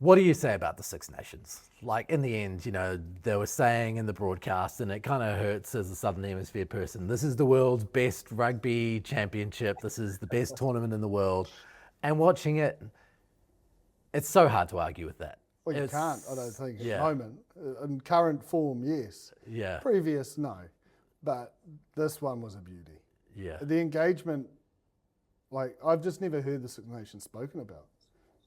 What do you say about the Six Nations? Like, in the end, they were saying in the broadcast, and it kind of hurts as a Southern Hemisphere person, this is the world's best rugby championship. This is the best tournament in the world. And watching it, it's so hard to argue with that. Well, you can't, I don't think, at the moment. In current form, yes. Yeah. Previous, no. But this one was a beauty. Yeah. The engagement, like, I've just never heard the Six Nations spoken about.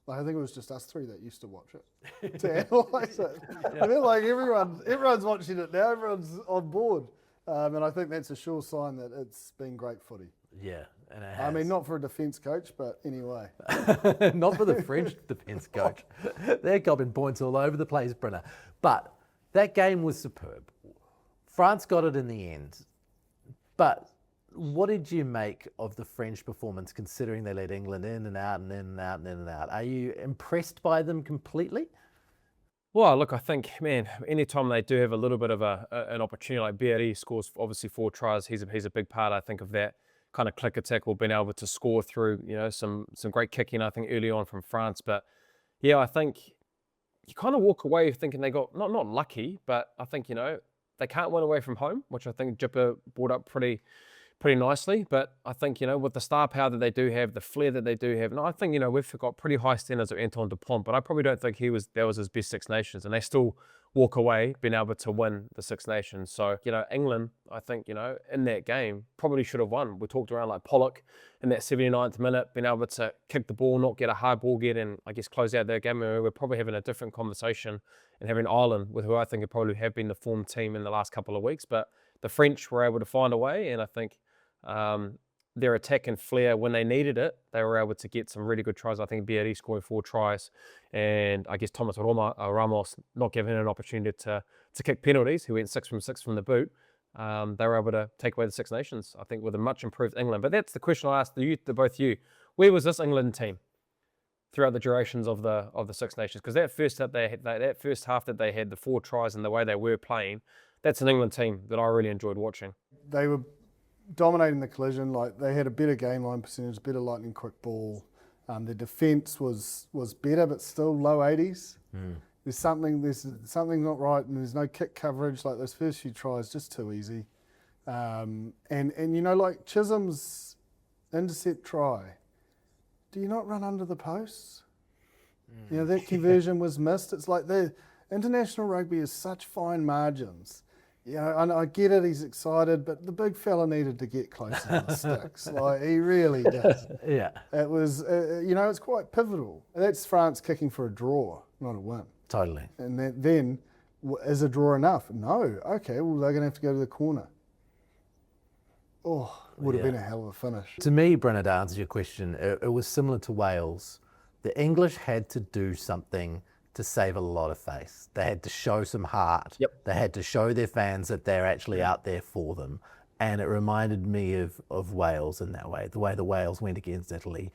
Like, I think it was just us three that used to watch it, to analyse it. Yeah. I feel like everyone's watching it now, everyone's on board. And I think that's a sure sign that it's been great footy. Yeah, and it has. I mean, not for a defence coach, but anyway. Not for the French defence coach. They're copping points all over the place, Brenner. But that game was superb. France got it in the end. But what did you make of the French performance, considering they let England in and out and in and out and in and out? Are you impressed by them completely? Well, look, I think, man, anytime they do have a little bit of an opportunity, like Berry scores obviously 4 tries, he's a big part, I think, of that kind of clicker tackle, being able to score through, some great kicking, I think, early on from France. But yeah, I think you kind of walk away thinking they got not lucky, but I think, they can't win away from home, which I think Jipper brought up pretty nicely. But I think, with the star power that they do have, the flair that they do have, and I think, we've got pretty high standards of Antoine Dupont, but I probably don't think that was his best Six Nations, and they still walk away being able to win the Six Nations. So, England, I think, in that game probably should have won. We talked around like Pollock in that 79th minute, being able to kick the ball, not get a hard ball get, and I guess close out their game. We're probably having a different conversation and having Ireland, with who I think would probably have been the form team in the last couple of weeks. But the French were able to find a way, and I think their attack and flair, when they needed it, they were able to get some really good tries. I think Berry scoring 4 tries, and I guess Thomas Ramos not given an opportunity to kick penalties, who went 6 from 6 from the boot. They were able to take away the Six Nations, I think, with a much improved England. But that's the question I asked to both you. Where was this England team throughout the durations of the Six Nations? Because that first half that they had, the 4 tries and the way they were playing, that's an England team that I really enjoyed watching. They were dominating the collision. Like, they had a better game line percentage, better lightning quick ball. Their defence was better, but still low 80s. There's something not right, and there's no kick coverage. Like, those first few tries, just too easy. And like Chisholm's intercept try, do you not run under the posts? That conversion was missed. It's like the international rugby is such fine margins. And I get it, he's excited, but the big fella needed to get closer to the sticks. Like, he really did. Yeah. It was, it's quite pivotal. That's France kicking for a draw, not a win. Totally. And then, is a draw enough? No. Okay, well, they're going to have to go to the corner. Oh, would have been a hell of a finish. To me, Brenner, to answer your question, it was similar to Wales. The English had to do something to save a lot of face. They had to show some heart. Yep. They had to show their fans that they're actually out there for them. And it reminded me of Wales in that way, the way the Wales went against Italy.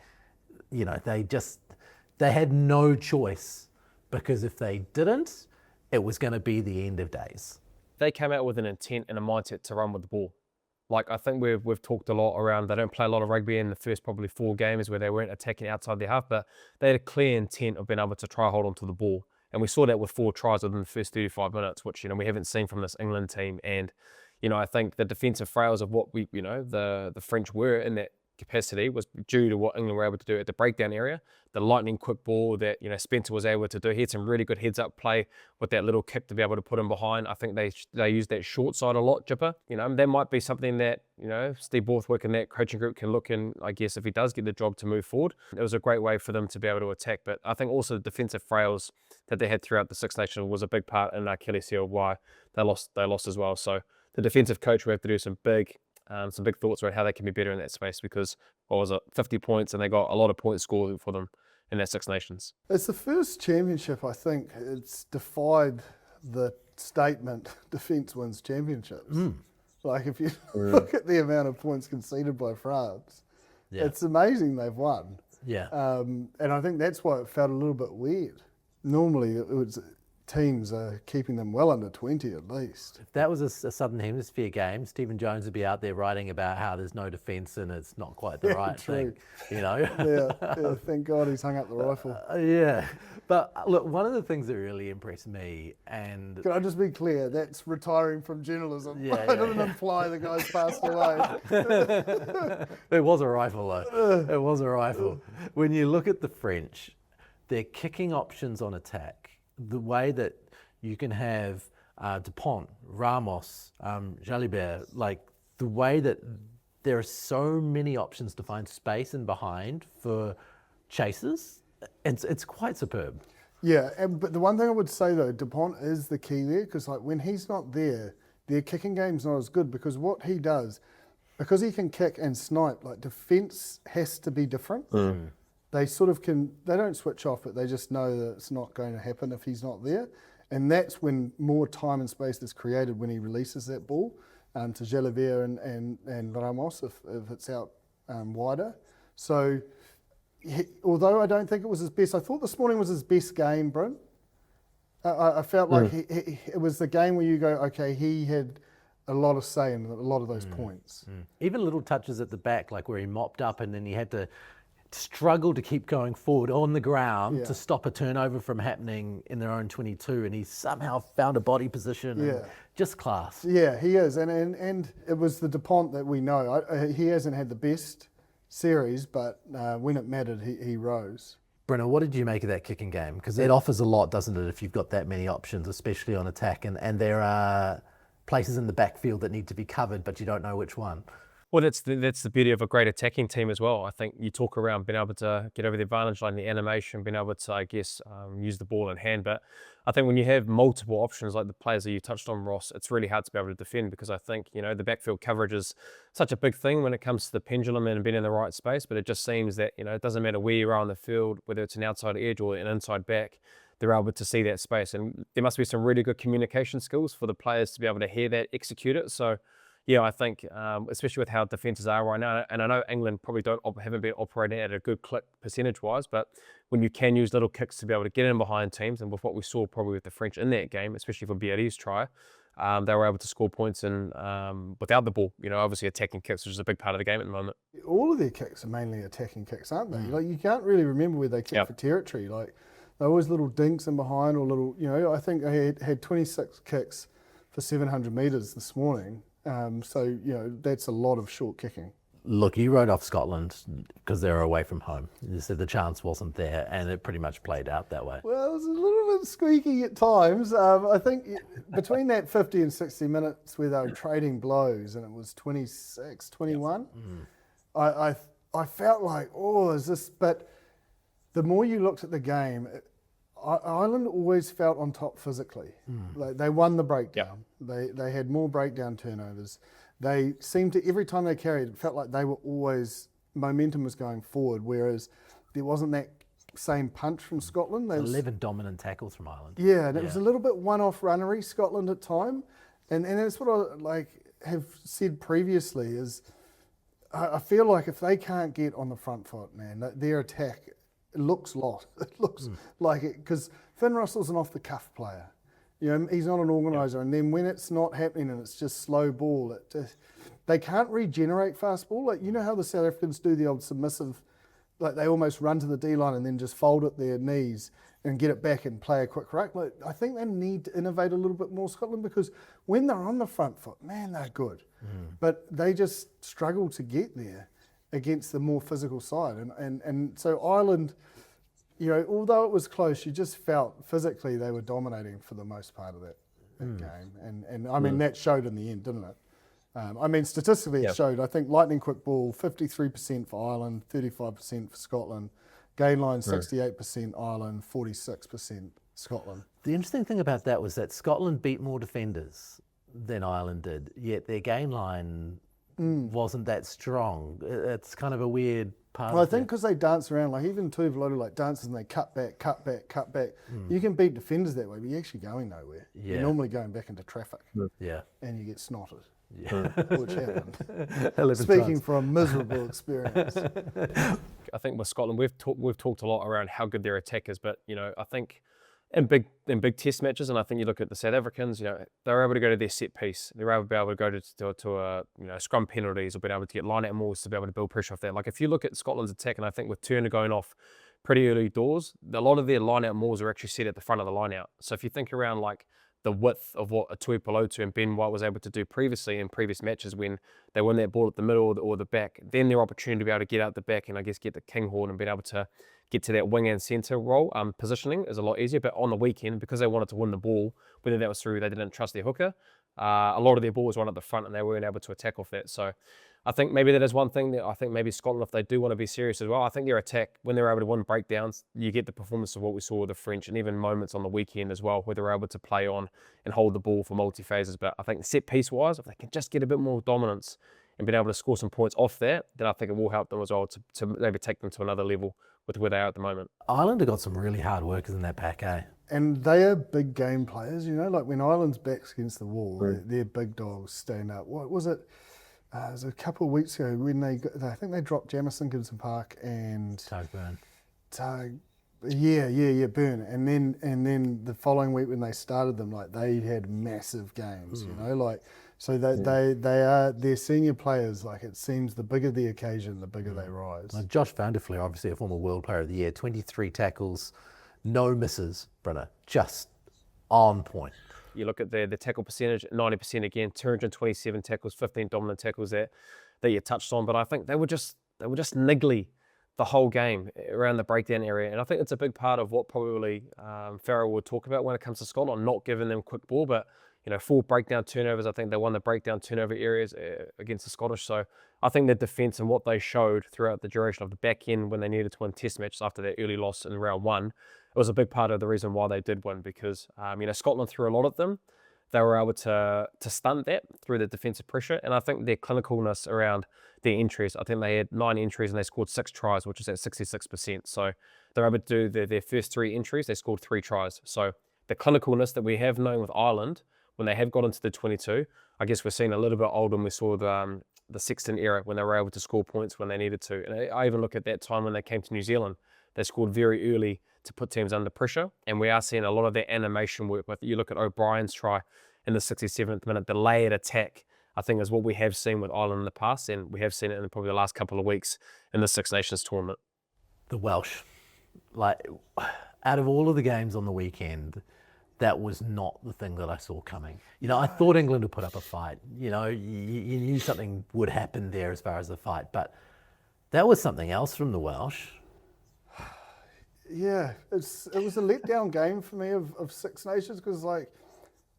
They had no choice, because if they didn't, it was going to be the end of days. They came out with an intent and a mindset to run with the ball. Like, I think we've talked a lot around, they don't play a lot of rugby in the first probably 4 games where they weren't attacking outside their half, but they had a clear intent of being able to try hold onto the ball. And we saw that with 4 tries within the first 35 minutes, which, we haven't seen from this England team. And, I think the defensive frails of what the French were in that capacity was due to what England were able to do at the breakdown area. The lightning quick ball that, Spencer was able to do. He had some really good heads up play with that little kick to be able to put him behind. I think they used that short side a lot, Jipper. That might be something that, Steve Borthwick and that coaching group can look in, I guess, if he does get the job, to move forward. It was a great way for them to be able to attack. But I think also the defensive frails that they had throughout the Six Nations was a big part in Achilles heel why they lost as well. So the defensive coach will have to do some big thoughts around how they can be better in that space, because, 50 points, and they got a lot of points scored for them in that Six Nations. It's the first championship, I think, it's defied the statement, defence wins championships. Like, if you look at the amount of points conceded by France, it's amazing they've won. Yeah. And I think that's why it felt a little bit weird. Normally, teams are keeping them well under 20 at least. If that was a Southern Hemisphere game, Stephen Jones would be out there writing about how there's no defence and it's not quite the right true. thing, you know? Yeah, thank God he's hung up the rifle. Yeah. But look, one of the things that really impressed me, and Can I just be clear? That's retiring from journalism. Yeah, I didn't imply the guy's passed away. it was a rifle though. It was a rifle. When you look at the French, their kicking options on attack, the way that you can have Dupont, Ramos, Jalibert, like the way that there are so many options to find space in behind for chasers, it's quite superb. Yeah, but the one thing I would say though, Dupont is the key there, because like when he's not there, their kicking game's not as good, because what he does, because he can kick and snipe, like defence has to be different. They sort of they don't switch off, but they just know that it's not going to happen if he's not there. And that's when more time and space is created when he releases that ball to Jalibert and Ramos if it's out wider. So although I don't think it was his best, I thought this morning was his best game, Bryn. I felt like it was the game where you go, okay, he had a lot of say in a lot of those points. Even little touches at the back, like where he mopped up and then he had to struggle to keep going forward on the ground to stop a turnover from happening in their own 22, and he somehow found a body position. And just class. Yeah, he is, and it was the Dupont that we know. He hasn't had the best series, but when it mattered, he rose. Brenner, what did you make of that kicking game? Because it offers a lot, doesn't it, if you've got that many options, especially on attack, and there are places in the backfield that need to be covered, but you don't know which one. Well, that's the beauty of a great attacking team as well. I think you talk around being able to get over the advantage line, the animation, being able to, I guess, use the ball in hand. But I think when you have multiple options like the players that you touched on, Ross, it's really hard to be able to defend, because I think, the backfield coverage is such a big thing when it comes to the pendulum and being in the right space. But it just seems that, it doesn't matter where you are on the field, whether it's an outside edge or an inside back, they're able to see that space. And there must be some really good communication skills for the players to be able to hear that, execute it. So, yeah, I think, especially with how defences are right now, and I know England probably haven't been operating at a good clip percentage-wise, but when you can use little kicks to be able to get in behind teams, and with what we saw probably with the French in that game, especially for Biarrit's try, they were able to score points and without the ball. Obviously attacking kicks, which is a big part of the game at the moment. All of their kicks are mainly attacking kicks, aren't they? Like you can't really remember where they kick for territory. Like they're always little dinks in behind, or little. I think I had 26 kicks for 700 metres this morning. So, that's a lot of short kicking. Look, you wrote off Scotland because they were away from home. You said the chance wasn't there, and it pretty much played out that way. Well, it was a little bit squeaky at times. I think between that 50 and 60 minutes where they were trading blows, and it was 26, 21, I felt like, is this... But the more you looked at the game... Ireland always felt on top physically. Like they won the breakdown. They had more breakdown turnovers. They seemed to, every time they carried, it felt like they were always, momentum was going forward, whereas there wasn't that same punch from Scotland. 11 dominant tackles from Ireland. Yeah, and it was a little bit one-off runnery, Scotland at time. And that's what I have said previously is, I feel like if they can't get on the front foot, man, their attack, it looks lost. It looks like it, because Finn Russell's an off-the-cuff player. He's not an organiser. And then when it's not happening and it's just slow ball, they can't regenerate fast ball. Like, how the South Africans do the old submissive, like they almost run to the D-line and then just fold at their knees and get it back and play a quick ruck. Like, I think they need to innovate a little bit more, Scotland, because when they're on the front foot, man, they're good. But they just struggle to get there against the more physical side. And so Ireland, although it was close, you just felt physically they were dominating for the most part of that game. And I mean, that showed in the end, didn't it? Statistically it showed. I think lightning quick ball, 53% for Ireland, 35% for Scotland. Gain line, 68% Ireland, 46% Scotland. The interesting thing about that was that Scotland beat more defenders than Ireland did, yet their gain line wasn't that strong. It's kind of a weird part. Well, I think because they dance around, like even Tuivalu dances and they cut back. You can beat defenders that way, but you're actually going nowhere. Yeah. You're normally going back into traffic. Yeah. And you get snotted. Yeah. Which happened. Speaking from a miserable experience. I think with Scotland, we've talked a lot around how good their attack is, but I think in big test matches, and I think you look at the South Africans, they were able to go to their set piece. They were able to go to scrum penalties, or being able to get line out mauls to be able to build pressure off that. Like if you look at Scotland's attack, and I think with Turner going off pretty early doors, a lot of their line out mauls are actually set at the front of the line out. So if you think around like the width of what a Tuipulotu and Ben White was able to do previously in previous matches when they win that ball at the middle or the back, then their opportunity to be able to get out the back and I guess get the kinghorn and being able to get to that wing and centre role, positioning is a lot easier. But on the weekend, because they wanted to win the ball, whether that was through they didn't trust their hooker, a lot of their ball was run at the front and they weren't able to attack off that. So I think maybe that is one thing that I think maybe Scotland, if they do want to be serious as well, I think their attack, when they're able to win breakdowns, you get the performance of what we saw with the French and even moments on the weekend as well, where they're able to play on and hold the ball for multi-phases. But I think set piece wise, if they can just get a bit more dominance and being able to score some points off that, then I think it will help them as well to maybe take them to another level with where they are at the moment. Ireland have got some really hard workers in that pack, eh? And they are big game players, like when Ireland's back's against the wall, they're big dogs stand up. What was it? It was a couple of weeks ago when I think they dropped Jamison, Gibson Park and Tug Burn. Burn. And then the following week when they started them, like they had massive games, so they're senior players. Like it seems the bigger the occasion, the bigger they rise. Well, Josh Van der Fleer, obviously a former World Player of the Year, 23 tackles, no misses, Brynner, just on point. You look at the tackle percentage, 90% again, 227 tackles, 15 dominant tackles that you touched on. But I think they were just niggly the whole game around the breakdown area. And I think it's a big part of what probably Farrell would talk about when it comes to Scotland, not giving them quick ball, but 4 breakdown turnovers. I think they won the breakdown turnover areas against the Scottish. So I think the defence and what they showed throughout the duration of the back end when they needed to win test matches after that early loss in round 1, it was a big part of the reason why they did win, because Scotland threw a lot at them. They were able to stunt that through the defensive pressure, and I think their clinicalness around their entries. I think they had 9 entries and they scored 6 tries, which is at 66%. So they're able to do their first 3 entries, they scored 3 tries. So the clinicalness that we have known with Ireland when they have got into the 22, I guess we're seeing a little bit older when we saw the Sexton era when they were able to score points when they needed to. And I even look at that time when they came to New Zealand, they scored very early to put teams under pressure. And we are seeing a lot of that animation work. But you look at O'Brien's try in the 67th minute, the layered attack, I think is what we have seen with Ireland in the past. And we have seen it in probably the last couple of weeks in the Six Nations tournament. The Welsh, out of all of the games on the weekend, that was not the thing that I saw coming. I thought England would put up a fight. You knew something would happen there as far as the fight. But that was something else from the Welsh. Yeah, it was a letdown game for me of Six Nations because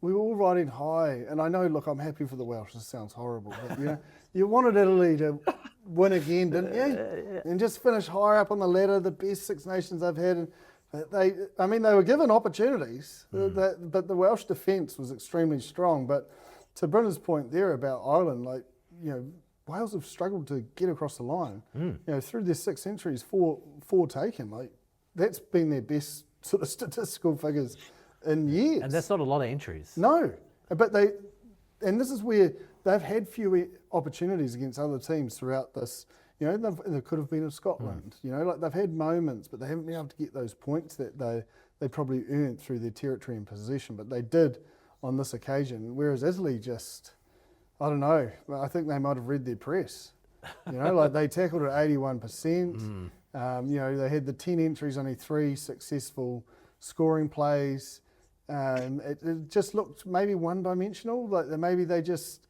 we were all riding high, and I know. Look, I'm happy for the Welsh. This sounds horrible, but you wanted Italy to win again, didn't you? And just finish higher up on the ladder, the best Six Nations they've had. And they were given opportunities, but the Welsh defence was extremely strong. But to Brynner's point there about Ireland, Wales have struggled to get across the line. Through their 6 entries, four taken. That's been their best sort of statistical figures in years. And that's not a lot of entries. No, but and this is where they've had few opportunities against other teams throughout this. There could have been in Scotland. They've had moments, but they haven't been able to get those points that they probably earned through their territory and possession. But they did on this occasion, whereas Italy I don't know, I think they might have read their press. They tackled at 81%. They had the 10 entries, only 3 successful scoring plays. It just looked maybe one-dimensional. Maybe they just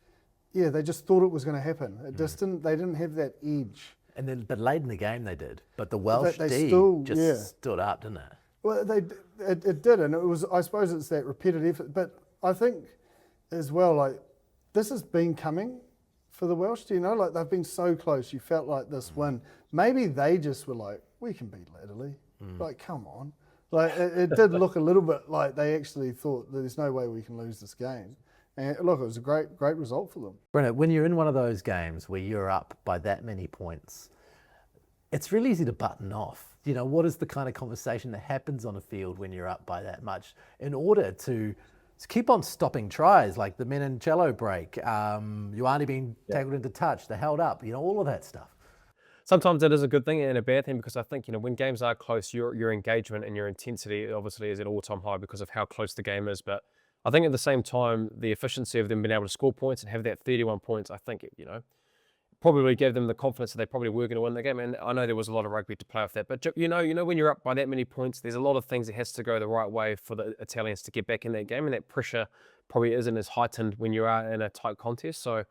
thought it was going to happen. It just didn't. They didn't have that edge. And then, but late in the game they did. But the Welsh D stood up, didn't it? Well, it did, and it was. I suppose it's that repeated effort. But I think as well, this has been coming for the Welsh. They've been so close. You felt like this win. Maybe they just were like, we can beat Italy. Come on. It did look a little bit like they actually thought that there's no way we can lose this game. And look, it was a great result for them. Brennan, when you're in one of those games where you're up by that many points, it's really easy to button off. What is the kind of conversation that happens on a field when you're up by that much in order to keep on stopping tries like the Menoncello break, Ioane being tackled into touch, the held up, all of that stuff. sometimes that is a good thing and a bad thing, because I think, when games are close, your engagement and your intensity obviously is at all-time high because of how close the game is. But I think at the same time, the efficiency of them being able to score points and have that 31 points, I think, probably gave them the confidence that they probably were going to win the game. And I know there was a lot of rugby to play off that, but when you're up by that many points, there's a lot of things that has to go the right way for the Italians to get back in that game, and that pressure probably isn't as heightened when you are in a tight contest. So,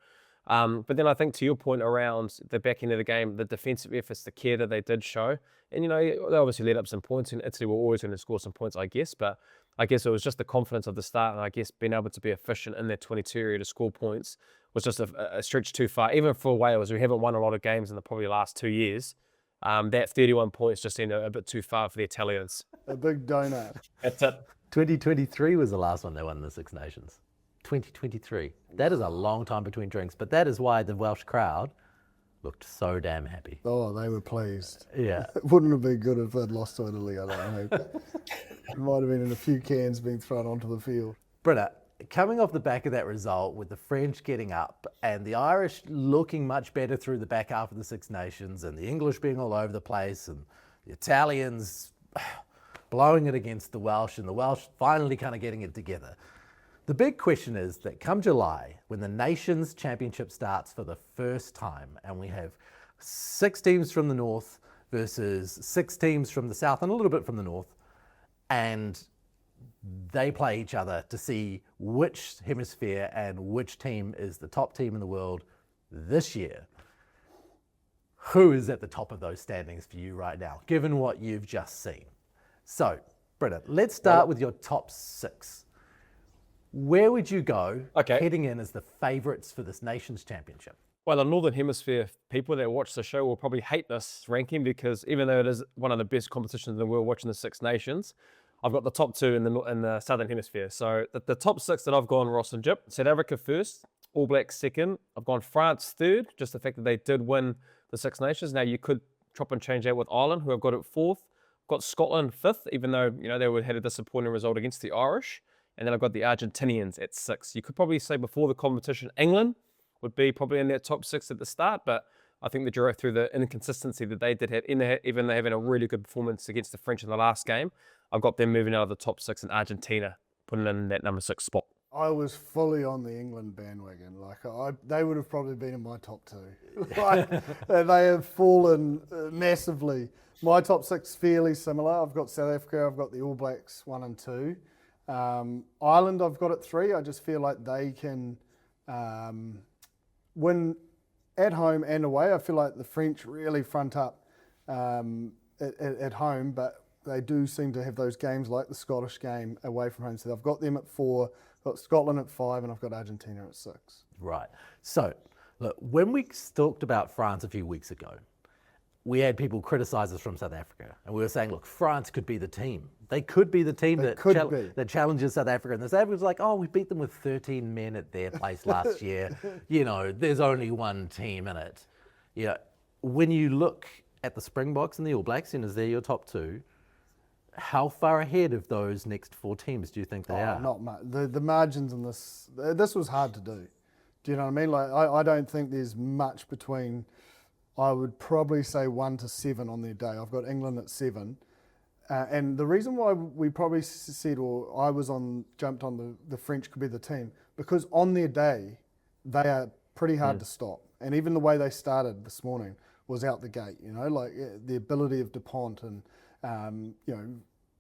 but then I think to your point around the back end of the game, the defensive efforts, the care that they did show, and they obviously let up some points, and Italy were always going to score some points, I guess, but I guess it was just the confidence of the start, and I guess being able to be efficient in that 22 area to score points was just a stretch too far. Even for Wales, who haven't won a lot of games in the probably last 2 years, that 31 points just seemed a bit too far for the Italians. A big donut. That's it. 2023 was the last one they won in the Six Nations. 2023. That is a long time between drinks, but that is why the Welsh crowd looked so damn happy. Oh, they were pleased. Yeah. It wouldn't have been good if they'd lost to Italy, I don't know. It might have been in a few cans being thrown onto the field. Britta, coming off the back of that result with the French getting up and the Irish looking much better through the back half of the Six Nations and the English being all over the place and the Italians blowing it against the Welsh and the Welsh finally kind of getting it together. The big question is that come July, when the Nations Championship starts for the first time, and we have 6 teams from the north versus 6 teams from the south and a little bit from the north, and they play each other to see which hemisphere and which team is the top team in the world this year. Who is at the top of those standings for you right now, given what you've just seen? So, Britta, let's start with your top 6. Where would you go heading in as the favourites for this Nations Championship? Well, the Northern Hemisphere people that watch the show will probably hate this ranking, because even though it is one of the best competitions in the world, watching the Six Nations, I've got the top 2 in the Southern Hemisphere. So the top 6 that I've gone, Ross and Jip: South Africa first, All Blacks second. I've gone France third, just the fact that they did win the Six Nations. Now you could chop and change that with Ireland, who I've got at 4th. Got Scotland 5th, even though they had a disappointing result against the Irish. And then I've got the Argentinians at 6. You could probably say before the competition, England would be probably in that top 6 at the start, but I think through the inconsistency that they did have, even though having a really good performance against the French in the last game, I've got them moving out of the top 6 and Argentina putting in that number 6 spot. I was fully on the England bandwagon. They would have probably been in my top 2. They have fallen massively. My top 6 fairly similar. I've got South Africa, I've got the All Blacks 1 and 2. Ireland I've got at 3. I just feel like they can win at home and away. I feel like the French really front up at home, but they do seem to have those games like the Scottish game away from home. So I've got them at 4, got Scotland at 5, and I've got Argentina at 6. Right. So, look, when we talked about France a few weeks ago, we had people criticise us from South Africa, and we were saying, look, France could be the team. They could be the team that challenges South Africa. And the South Africans like, oh, we beat them with 13 men at their place last year. There's only one team in it. When you look at the Springboks and the All Blacks, and as they're your top 2, how far ahead of those next 4 teams do you think they are? Not much. The margins in this was hard to do. Do you know what I mean? I don't think there's much between. I would probably say 1 to 7 on their day. I've got England at 7. And the reason why we probably said, or I jumped on the French could be the team, because on their day, they are pretty hard to stop. And even the way they started this morning was out the gate, the ability of Dupont and,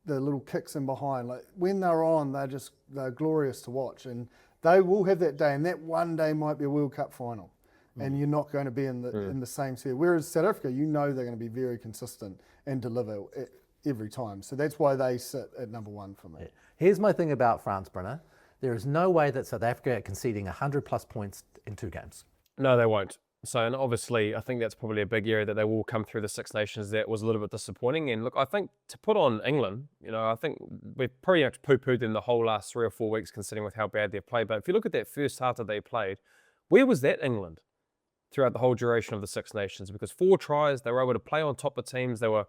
the little kicks in behind. Like when they're on, they're glorious to watch. And they will have that day, and that one day might be a World Cup final. And you're not going to be in the same sphere. Whereas South Africa, they're going to be very consistent and deliver every time. So that's why they sit at number 1 for me. Here's my thing about France, Brynner. There is no way that South Africa are conceding 100+ points in 2 games. No, they won't. So, and obviously, I think that's probably a big area that they will come through the Six Nations that was a little bit disappointing. And look, I think to put on England, I think we've pretty much poo-pooed them the whole last 3 or 4 weeks, considering with how bad they've played. But if you look at that first half that they played, where was that England throughout the whole duration of the Six Nations? Because 4 tries, they were able to play on top of teams. They were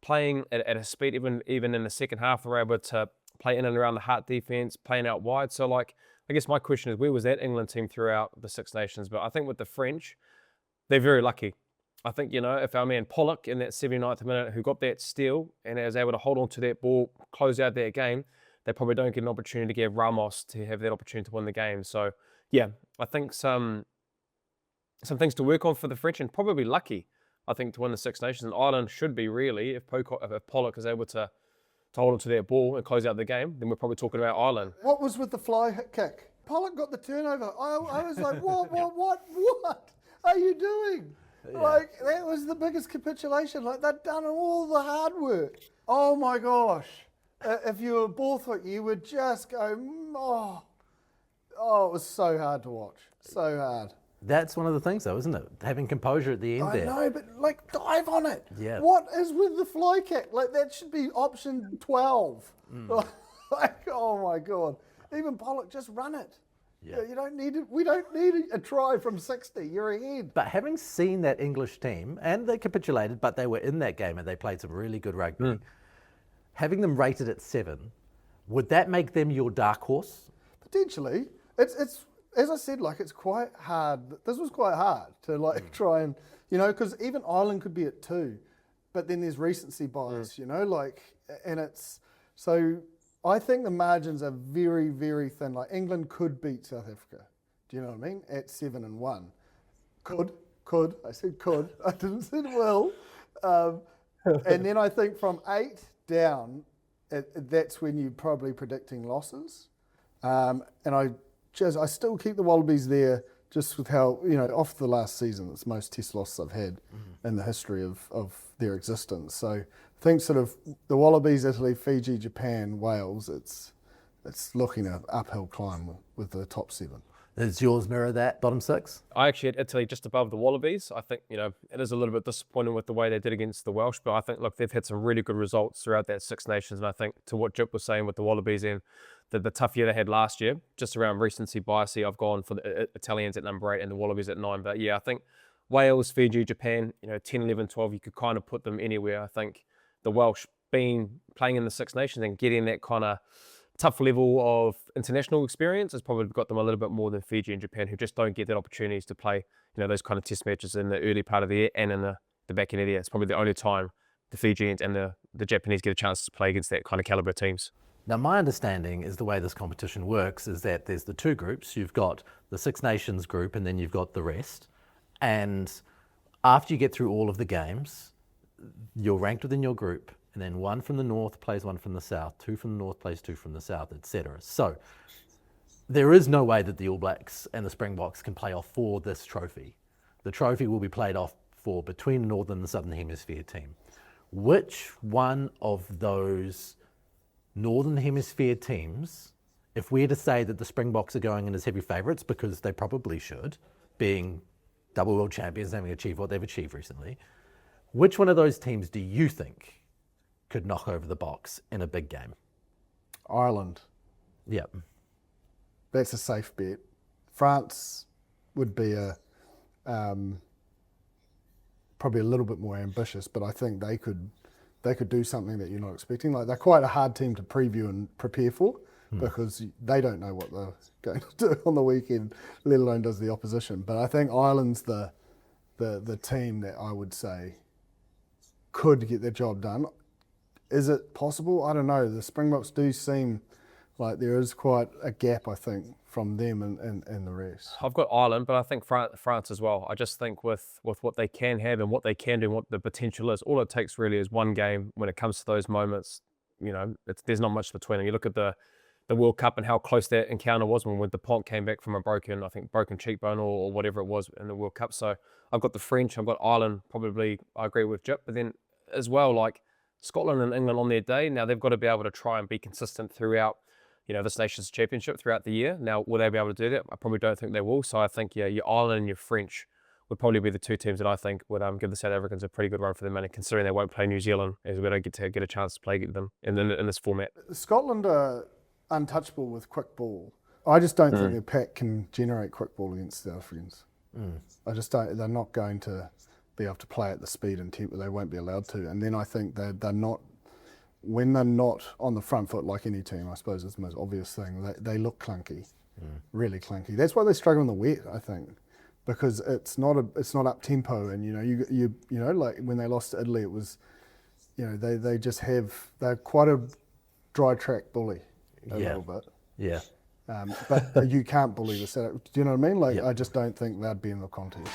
playing at a speed, even in the second half, they were able to play in and around the heart defense, playing out wide. So, I guess my question is, where was that England team throughout the Six Nations? But I think with the French, they're very lucky I think, if our man Pollock in that 79th minute, who got that steal and is able to hold on to that ball, close out that game, they probably don't get an opportunity to get Ramos to have that opportunity to win the game. So, yeah, I think some things to work on for the French, and probably lucky, I think, to win the Six Nations. And Ireland should be really, if Pollock is able to hold on to that ball and close out the game, then we're probably talking about Ireland. What was with the fly kick? Pollock got the turnover. I was like, what are you doing? Yeah. Like, that was the biggest capitulation. Like, they'd done all the hard work. Oh my gosh. If you were Borthwick, you would just go, it was so hard to watch. So hard. That's one of the things, though, isn't it? Having composure at the end there. I know, but like, dive on it. Yeah. What is with the fly kick? Like, that should be option 12. Like, oh my God. Even Pollock, just run it. Yeah. You don't need it. We don't need a try from 60. You're ahead. But having seen that English team, and they capitulated, but they were in that game and they played some really good rugby. Having them rated at 7, would that make them your dark horse? Potentially. It's as I said, like, it's quite hard. This was quite hard to try and, because even Ireland could be at 2, but then there's recency bias, and it's so. I think the margins are very, very thin. Like, England could beat South Africa. Do you know what I mean? At 7-1. Could. I said could. I didn't say will. And then I think from 8 down, that's when you're probably predicting losses. And I still keep the Wallabies there, just with how, off the last season, it's the most test losses I've had in the history of their existence. So I think sort of the Wallabies, Italy, Fiji, Japan, Wales, it's looking an uphill climb with the top 7. Does yours mirror that, bottom 6? I actually had Italy just above the Wallabies. I think, it is a little bit disappointing with the way they did against the Welsh, but I think, look, they've had some really good results throughout that Six Nations. And I think, to what Jip was saying with the Wallabies and the tough year they had last year, just around recency bias, I've gone for the Italians at number 8 and the Wallabies at 9. But yeah, I think Wales, Fiji, Japan, 10, 11, 12, you could kind of put them anywhere. I think the Welsh playing in the Six Nations and getting that kind of tough level of international experience has probably got them a little bit more than Fiji and Japan, who just don't get that opportunities to play, those kind of test matches in the early part of the year and in the back end of the year. It's probably the only time the Fijians and the Japanese get a chance to play against that kind of caliber teams. Now, my understanding is the way this competition works is that there's the 2 groups. You've got the Six Nations group and then you've got the rest. And after you get through all of the games, you're ranked within your group. And then 1 from the north plays 1 from the south, 2 from the north plays 2 from the south, etc. So there is no way that the All Blacks and the Springboks can play off for this trophy. The trophy will be played off for between the Northern and the Southern Hemisphere team. Which one of those Northern Hemisphere teams, if we're to say that the Springboks are going in as heavy favourites, because they probably should, being double world champions, having achieved what they've achieved recently, which one of those teams do you think could knock over the Boks in a big game? Ireland. Yep. That's a safe bet. France would be probably a little bit more ambitious, but I think they could do something that you're not expecting. Like, they're quite a hard team to preview and prepare for because they don't know what they're going to do on the weekend, let alone does the opposition. But I think Ireland's the team that I would say could get their job done. Is it possible? I don't know. The Springboks do seem like there is quite a gap, I think, from them and the rest. I've got Ireland, but I think France as well. I just think with what they can have and what they can do and what the potential is, all it takes really is one game when it comes to those moments. There's not much between them. You look at the World Cup and how close that encounter was when Dupont came back from a broken cheekbone or whatever it was in the World Cup. So I've got the French, I've got Ireland, probably I agree with Jip, but then as well, like Scotland and England on their day, now they've got to be able to try and be consistent throughout, this Nations Championship throughout the year. Now, will they be able to do that? I probably don't think they will. So I think, your Ireland and your French would probably be the 2 teams that I think would give the South Africans a pretty good run for their money, considering they won't play New Zealand, as we don't get a chance to play them in this format. Scotland are untouchable with quick ball. I just don't think their pack can generate quick ball against South Africans. I just don't. They're not going to be able to play at the speed and tempo. They won't be allowed to. And then I think they're not, when they're not on the front foot like any team, I suppose is the most obvious thing, they look clunky, really clunky. That's why they struggle in the wet, I think, because it's not up tempo, and you know like when they lost to Italy, it was, they're quite a dry track bully a little bit. Yeah. But you can't bully the setup. Do you know what I mean? Like, I just don't think they'd be in the contest.